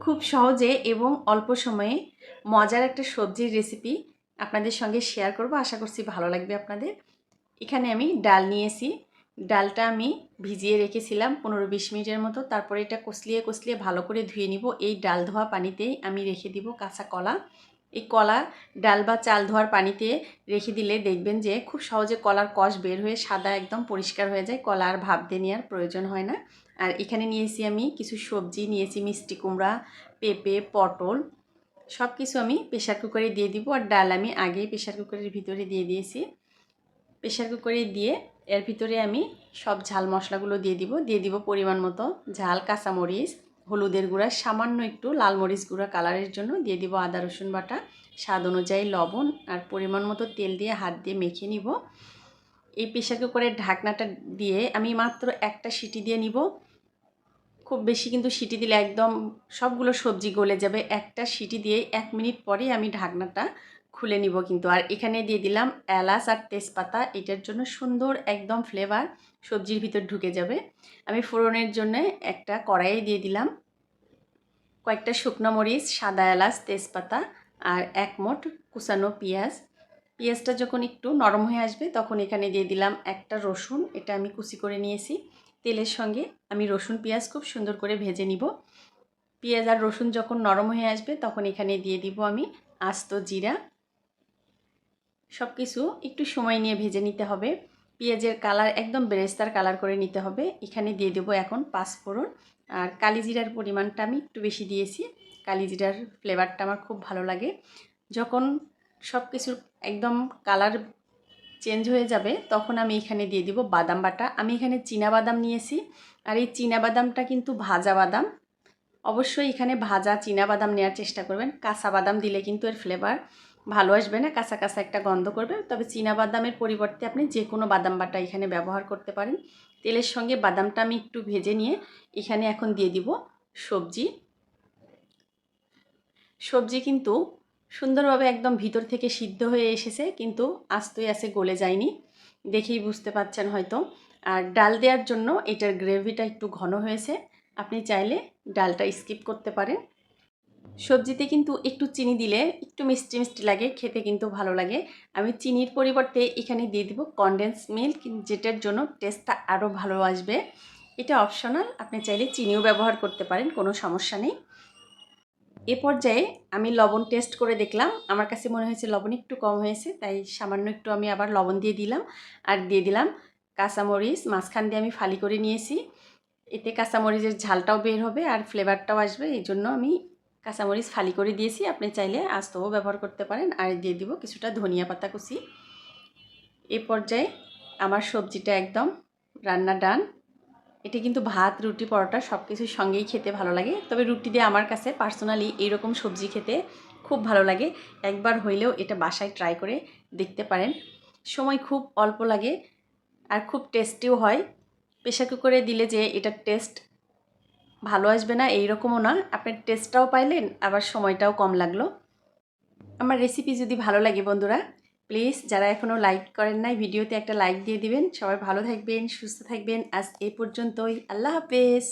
খুব সহজে এবং অল্প সময়ে মজার একটা সবজির রেসিপি আপনাদের সঙ্গে শেয়ার করব। আশা করছি ভালো লাগবে আপনাদের। এখানে আমি ডাল নিয়েছি। ডালটা আমি ভিজিয়ে রেখেছিলাম 15-20 মিনিটের মতো। তারপরে এটা কষলিয়ে ভালো করে ধুয়ে নিব। এই ডাল ধোয়া পানিতেই আমি রেখে দিব কাঁচা কলা। এই কলা ডাল বা চাল ধোয়ার পানিতে রেখে দিলে দেখবেন যে খুব সহজে কলার কষ বের হয়ে সাদা একদম পরিষ্কার হয়ে যায়। কলা আর ভাপ দিয়ে নেওয়ার প্রয়োজন হয় না। আর এখানে নিয়েছি আমি কিছু সবজি নিয়েছি, মিষ্টি কুমড়া, পেঁপে, পটল, সব কিছু আমি প্রেশার কুকারে দিয়ে দিব। আর ডাল আমি আগেই প্রেশার কুকারের ভিতরে দিয়ে দিয়েছি। প্রেশার কুকারে দিয়ে এর ভিতরে আমি সব ঝাল মশলাগুলো দিয়ে দিব পরিমাণ মতো ঝাল, কাঁচামরিচ, হলুদের গুঁড়া, সামান্য একটু লাল মরিচ গুঁড়া কালারের জন্য দিয়ে দিব আদা রসুন বাটা, স্বাদ অনুযায়ী লবণ আর পরিমাণ মতো তেল দিয়ে হাত দিয়ে মেখে নিব। এই প্রেশার কুকারের ঢাকনাটা দিয়ে আমি মাত্র একটা সিটি দিয়ে নিব। খুব বেশি কিন্তু সিটি দিলে একদম সবগুলো সবজি গলে যাবে। একটা সিটি দিয়ে 1 মিনিট পরেই আমি ঢাকনাটা খুলে নিব কিন্তু। আর এখানে দিয়ে দিলাম এলাচ আর তেজপাতা, এটার জন্য সুন্দর একদম ফ্লেভার সবজির ভিতর ঢুকে যাবে। আমি ফোড়নের জন্য একটা কড়াইয়ে দিয়ে দিলাম কয়েকটা শুকনো মরিচ, সাদা এলাচ, তেজপাতা আর 1 মুঠ কুচানো পেঁয়াজ। পেঁয়াজটা যখন একটু নরম হয়ে আসবে তখন এখানে দিয়ে দিলাম একটা রসুন, এটা আমি কুচি করে নিয়েছি। তেলের সঙ্গে আমি রসুন পেঁয়াজ খুব সুন্দর করে ভেজে নিব। পেঁয়াজ আর রসুন যখন নরম হয়ে আসবে তখন এখানে দিয়ে দিব আমি আস্ত জিরা। সব কিছু একটু সময় নিয়ে ভেজে নিতে হবে। পেঁয়াজের কালার একদম বেরেস্তার কালার করে নিতে হবে। এখানে দিয়ে দেবো এখন 5 ফোড়ন। আর কালি জিরার পরিমাণটা আমি একটু বেশি দিয়েছি। কালি জিরার ফ্লেভারটা আমার খুব ভালো লাগে। যখন সব কিছুর একদম কালার চেঞ্জ হয়ে যাবে তখন আমি এখানে দিয়ে দিব বাদাম বাটা। আমি এখানে চীনা বাদাম নিয়েছি। আর এই চীনা বাদামটা কিন্তু ভাজা বাদাম। অবশ্যই এখানে ভাজা চীনা বাদাম নেওয়ার চেষ্টা করবেন। কাঁচা বাদাম দিলে কিন্তু এর ফ্লেভার ভালো আসবে না, কাঁচা কাঁচা একটা গন্ধ করবে। তবে চীনা বাদামের পরিবর্তে আপনি যে কোনো বাদাম বাটা এখানে ব্যবহার করতে পারেন। তেলের সঙ্গে বাদামটা আমি একটু ভেজে নিয়ে এখানে এখন দিয়ে দিব সবজি। সবজি কিন্তু সুন্দরভাবে একদম ভিতর থেকে সিদ্ধ হয়ে এসেছে, কিন্তু আস্তই আছে, গলে যায়নি, দেখেই বুঝতে পারছেন হয়তো। আর ডাল দেওয়ার জন্য এটার গ্রেভিটা একটু ঘন হয়েছে। আপনি চাইলে ডালটা স্কিপ করতে পারেন। সবজিতে কিন্তু একটু চিনি দিলে একটু মিষ্টি মিষ্টি লাগে, খেতে কিন্তু ভালো লাগে। আমি চিনির পরিবর্তে এখানে দিয়ে দিব কনডেন্স মিল্ক, যেটার জন্য টেস্টটা আরও ভালো আসবে। এটা অপশনাল, আপনি চাইলে চিনিও ব্যবহার করতে পারেন, কোনো সমস্যা নেই। এ পর্যায়ে আমি লবণ টেস্ট করে দেখলাম, আমার কাছে মনে হয়েছে লবণ একটু কম হয়েছে, তাই সামান্য একটু আমি আবার লবণ দিয়ে দিলাম। আর দিয়ে দিলাম কাঁচামরিচ, মাঝখান দিয়ে আমি ফালি করে নিয়েছি। এতে কাঁচামরিচের ঝালটাও বের হবে আর ফ্লেভারটাও আসবে, এই জন্য আমি কাঁচামরিচ ফালি করে দিয়েছি। আপনি চাইলে আস্তও ব্যবহার করতে পারেন। আর দিয়ে দিব কিছুটা ধনিয়া পাতা কুচি। এই পর্যায়ে আমার সবজিটা একদম রান্না ডান। এটা কিন্তু ভাত, রুটি, পরোটা সব কিছুর সঙ্গেই খেতে ভালো লাগে। তবে রুটি দিয়ে আমার কাছে পার্সোনালি এইরকম সবজি খেতে খুব ভালো লাগে। একবার হইলেও এটা বাসায় ট্রাই করে দেখতে পারেন। সময় খুব অল্প লাগে আর খুব টেস্টিও হয়। প্রেশার কুকারে দিলে যে এটার টেস্ট ভালো আসবে না এইরকমও না, আপনার টেস্টটাও পাইলেন আবার সময়টাও কম লাগলো। আমার রেসিপি যদি ভালো লাগে বন্ধুরা, প্লিজ যারা এখনও লাইক করেন নাই ভিডিওতে একটা লাইক দিয়ে দিবেন। সবাই ভালো থাকবেন, সুস্থ থাকবেন। আজ এই পর্যন্তই। আল্লাহ হাফেজ।